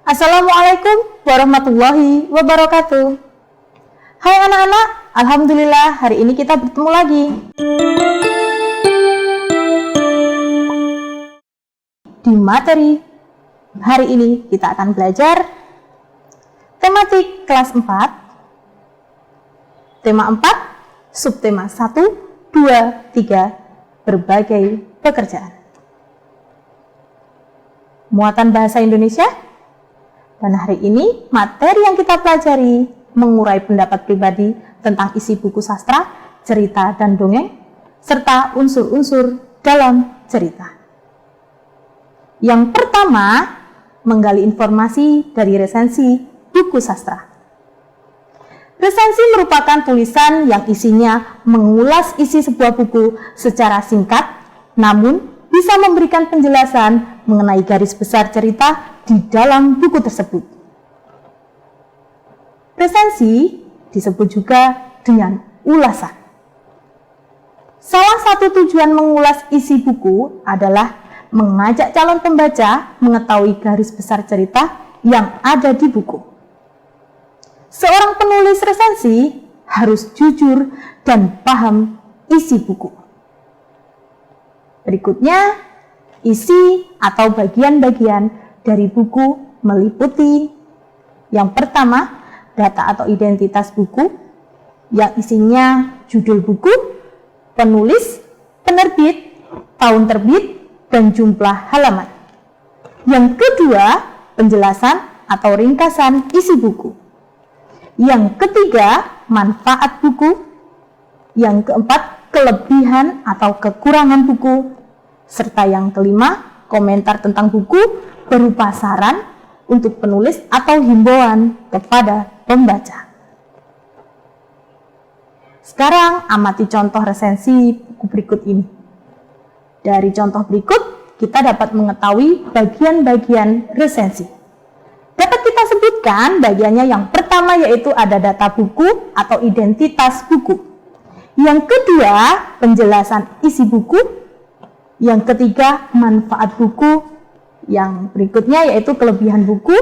Assalamualaikum warahmatullahi wabarakatuh. Hai anak-anak, alhamdulillah hari ini kita bertemu lagi. Di materi hari ini kita akan belajar tematik kelas 4, tema 4, subtema 1, 2, 3, berbagai pekerjaan. Muatan bahasa Indonesia. Dan hari ini materi yang kita pelajari mengurai pendapat pribadi tentang isi buku sastra, cerita, dan dongeng, serta unsur-unsur dalam cerita. Yang pertama, menggali informasi dari resensi buku sastra. Resensi merupakan tulisan yang isinya mengulas isi sebuah buku secara singkat, namun bisa memberikan penjelasan mengenai garis besar cerita di dalam buku tersebut. Resensi disebut juga dengan ulasan. Salah satu tujuan mengulas isi buku adalah mengajak calon pembaca mengetahui garis besar cerita yang ada di buku. Seorang penulis resensi harus jujur dan paham isi buku. Berikutnya, isi atau bagian-bagian dari buku meliputi yang pertama, data atau identitas buku yang isinya judul buku, penulis, penerbit, tahun terbit, dan jumlah halaman. Yang kedua, penjelasan atau ringkasan isi buku. Yang ketiga, manfaat buku. Yang keempat, kelebihan atau kekurangan buku. Serta yang kelima, komentar tentang buku berupa saran untuk penulis atau himbauan kepada pembaca. Sekarang amati contoh resensi buku berikut ini. Dari contoh berikut, kita dapat mengetahui bagian-bagian resensi. Dapat kita sebutkan bagiannya yang pertama yaitu ada data buku atau identitas buku. Yang kedua, penjelasan isi buku. Yang ketiga, manfaat buku. Yang berikutnya yaitu kelebihan buku,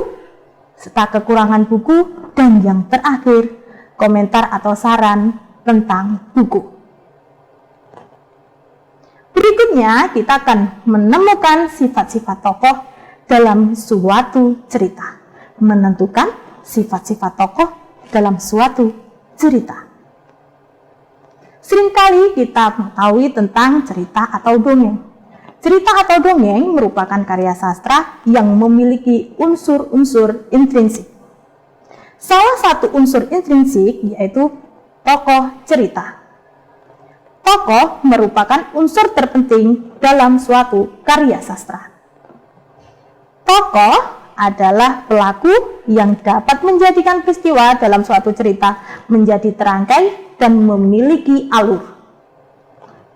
serta kekurangan buku. Dan yang terakhir, komentar atau saran tentang buku. Berikutnya, kita akan menemukan sifat-sifat tokoh dalam suatu cerita. Menentukan sifat-sifat tokoh dalam suatu cerita. Seringkali kita mengetahui tentang cerita atau dongeng. Cerita atau dongeng merupakan karya sastra yang memiliki unsur-unsur intrinsik. Salah satu unsur intrinsik yaitu tokoh cerita. Tokoh merupakan unsur terpenting dalam suatu karya sastra. Tokoh adalah pelaku yang dapat menjadikan peristiwa dalam suatu cerita menjadi terangkai dan memiliki alur.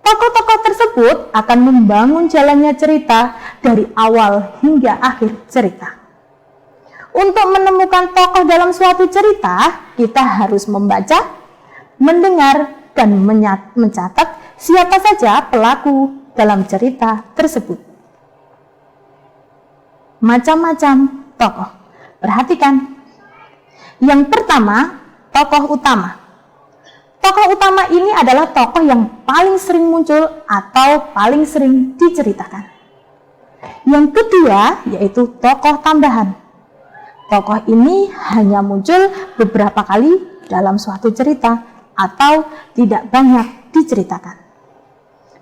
Tokoh-tokoh tersebut akan membangun jalannya cerita dari awal hingga akhir cerita. Untuk menemukan tokoh dalam suatu cerita, kita harus membaca, mendengar, dan mencatat siapa saja pelaku dalam cerita tersebut. Macam-macam tokoh. Perhatikan. Yang pertama, tokoh utama. Tokoh utama ini adalah tokoh yang paling sering muncul atau paling sering diceritakan. Yang kedua yaitu tokoh tambahan. Tokoh ini hanya muncul beberapa kali dalam suatu cerita atau tidak banyak diceritakan.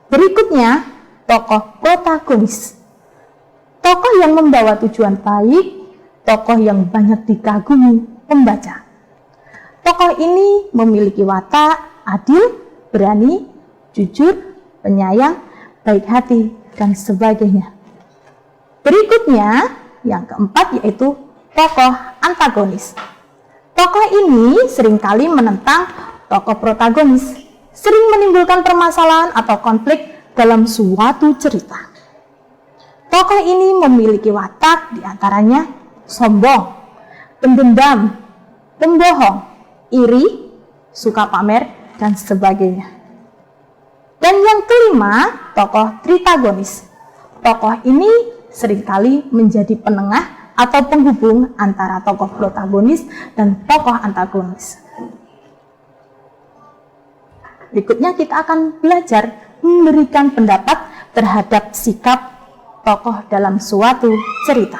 Berikutnya, tokoh protagonis. Tokoh yang membawa tujuan baik, tokoh yang banyak dikagumi pembaca. Tokoh ini memiliki watak adil, berani, jujur, penyayang, baik hati, dan sebagainya. Berikutnya, yang keempat yaitu tokoh antagonis. Tokoh ini seringkali menentang tokoh protagonis, sering menimbulkan permasalahan atau konflik dalam suatu cerita. Tokoh ini memiliki watak diantaranya sombong, pendendam, pembohong, iri, suka pamer, dan sebagainya. Dan yang kelima, tokoh tritagonis. Tokoh ini seringkali menjadi penengah atau penghubung antara tokoh protagonis dan tokoh antagonis. Berikutnya kita akan belajar memberikan pendapat terhadap sikap tokoh dalam suatu cerita.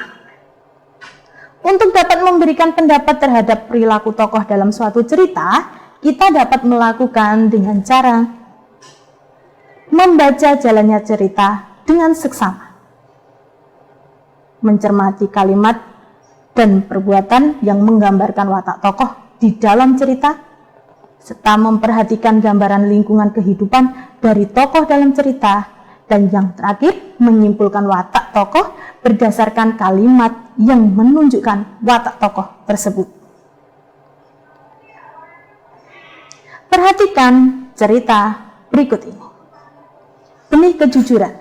Untuk dapat memberikan pendapat terhadap perilaku tokoh dalam suatu cerita, kita dapat melakukan dengan cara membaca jalannya cerita dengan seksama, mencermati kalimat dan perbuatan yang menggambarkan watak tokoh di dalam cerita, serta memperhatikan gambaran lingkungan kehidupan dari tokoh dalam cerita, dan yang terakhir menyimpulkan watak tokoh berdasarkan kalimat yang menunjukkan watak tokoh tersebut. Perhatikan cerita berikut ini. Benih kejujuran.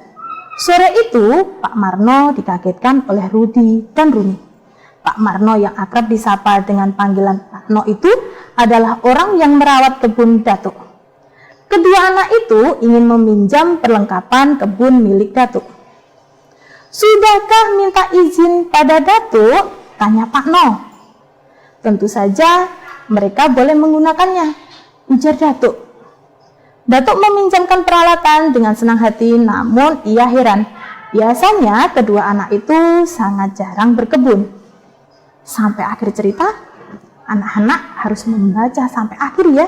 Sore itu, Pak Marno dikagetkan oleh Rudi dan Rumi. Pak Marno yang akrab disapa dengan panggilan Pak No itu adalah orang yang merawat kebun Datuk. Kedua anak itu ingin meminjam perlengkapan kebun milik Datuk. "Sudahkah minta izin pada Datuk?" tanya Pak No. "Tentu saja mereka boleh menggunakannya," ujar Datuk. Datuk meminjamkan peralatan dengan senang hati, namun ia heran. Biasanya kedua anak itu sangat jarang berkebun. Sampai akhir cerita, anak-anak harus membaca sampai akhir ya.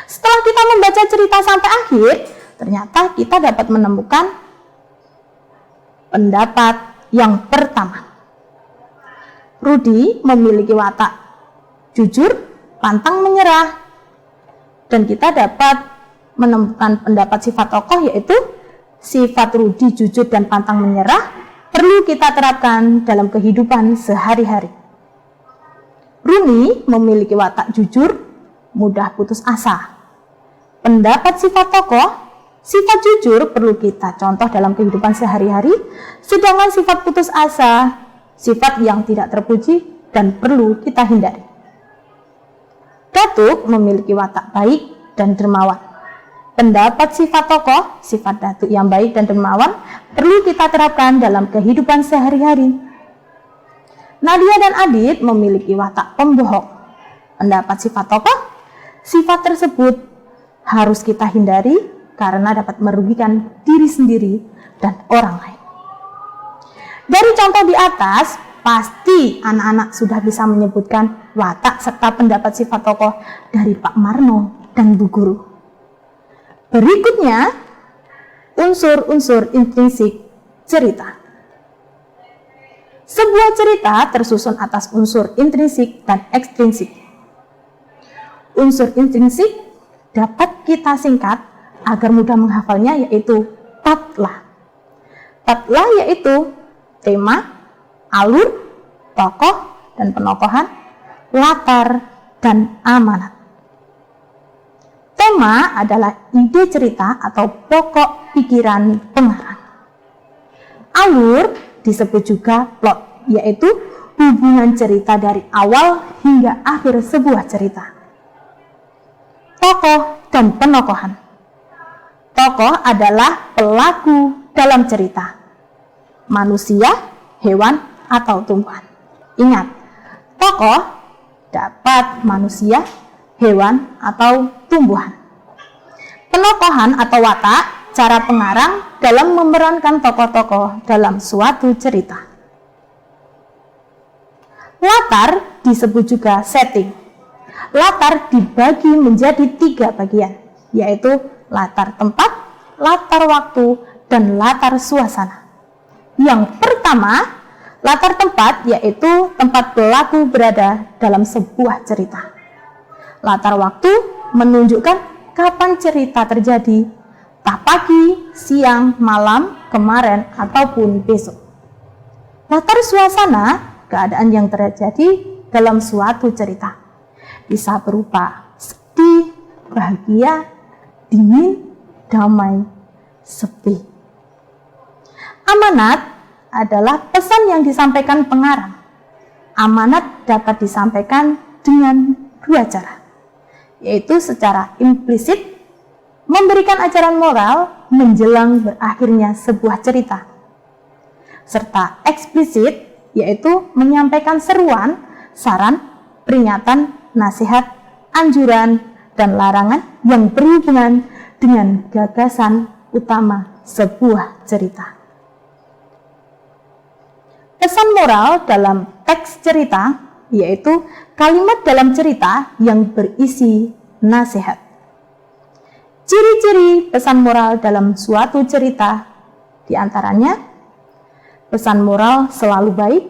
Setelah kita membaca cerita sampai akhir, ternyata kita dapat menemukan pendapat yang pertama. Rudi memiliki watak jujur, pantang menyerah. Dan kita dapat menemukan pendapat sifat tokoh, yaitu sifat Rudi jujur dan pantang menyerah perlu kita terapkan dalam kehidupan sehari-hari. Rumi memiliki watak jujur, mudah putus asa. Pendapat sifat tokoh, sifat jujur perlu kita contoh dalam kehidupan sehari-hari, sedangkan sifat putus asa, sifat yang tidak terpuji dan perlu kita hindari. Datuk memiliki watak baik dan dermawan. Pendapat sifat tokoh, sifat Datuk yang baik dan dermawan perlu kita terapkan dalam kehidupan sehari-hari. Nadia dan Adit memiliki watak pembohong. Pendapat sifat tokoh, sifat tersebut harus kita hindari karena dapat merugikan diri sendiri dan orang lain. Dari contoh di atas, pasti anak-anak sudah bisa menyebutkan watak serta pendapat sifat tokoh dari Pak Marno dan Bu Guru. Berikutnya, unsur-unsur intrinsik cerita. Sebuah cerita tersusun atas unsur intrinsik dan ekstrinsik. Unsur intrinsik dapat kita singkat agar mudah menghafalnya, yaitu tatlah. Tatlah yaitu tema, alur, tokoh dan penokohan, latar, dan amanat. Tema adalah ide cerita atau pokok pikiran pengarang. Alur disebut juga plot, yaitu hubungan cerita dari awal hingga akhir sebuah cerita. Tokoh dan penokohan. Tokoh adalah pelaku dalam cerita. Manusia, hewan, atau tumbuhan. Ingat, tokoh dapat manusia, hewan, atau tumbuhan. Penokohan atau watak, cara pengarang dalam memerankan tokoh-tokoh dalam suatu cerita. Latar disebut juga setting. Latar dibagi menjadi 3 bagian, yaitu latar tempat, latar waktu, dan latar suasana. Yang pertama, latar tempat yaitu tempat pelaku berada dalam sebuah cerita. Latar waktu menunjukkan kapan cerita terjadi, entah pagi, siang, malam, kemarin, ataupun besok. Latar suasana, keadaan yang terjadi dalam suatu cerita. Bisa berupa sedih, bahagia, dingin, damai, sepi. Amanat adalah pesan yang disampaikan pengarang. Amanat dapat disampaikan dengan 2 cara, yaitu secara implisit, memberikan ajaran moral menjelang berakhirnya sebuah cerita, serta eksplisit, yaitu menyampaikan seruan, saran, peringatan, nasihat, anjuran, dan larangan yang berhubungan dengan gagasan utama sebuah cerita. Pesan moral dalam teks cerita yaitu kalimat dalam cerita yang berisi nasihat. Ciri-ciri pesan moral dalam suatu cerita diantaranya: pesan moral selalu baik,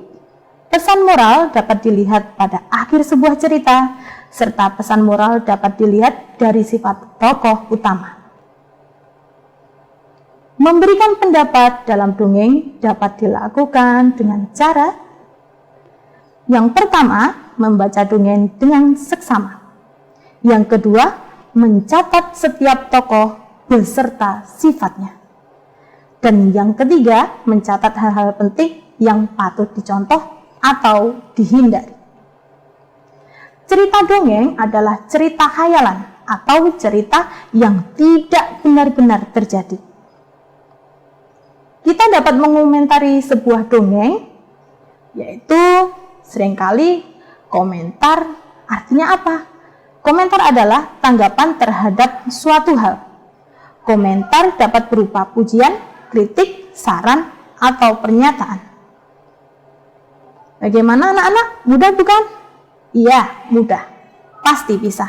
pesan moral dapat dilihat pada akhir sebuah cerita, serta pesan moral dapat dilihat dari sifat tokoh utama. Memberikan pendapat dalam dongeng dapat dilakukan dengan cara: yang pertama, membaca dongeng dengan seksama. Yang kedua, mencatat setiap tokoh beserta sifatnya. Dan yang ketiga, mencatat hal-hal penting yang patut dicontoh atau dihindari. Cerita dongeng adalah cerita khayalan atau cerita yang tidak benar-benar terjadi. Kita dapat mengomentari sebuah dongeng, yaitu seringkali komentar. Artinya apa? Komentar adalah tanggapan terhadap suatu hal. Komentar dapat berupa pujian, kritik, saran, atau pernyataan. Bagaimana anak-anak? Mudah bukan? Iya, mudah. Pasti bisa.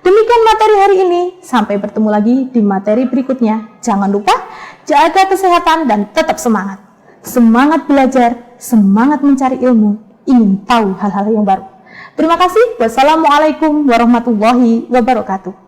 Demikian materi hari ini. Sampai bertemu lagi di materi berikutnya. Jangan lupa jaga kesehatan dan tetap semangat. Semangat belajar, semangat mencari ilmu, ingin tahu hal-hal yang baru. Terima kasih. Wassalamualaikum warahmatullahi wabarakatuh.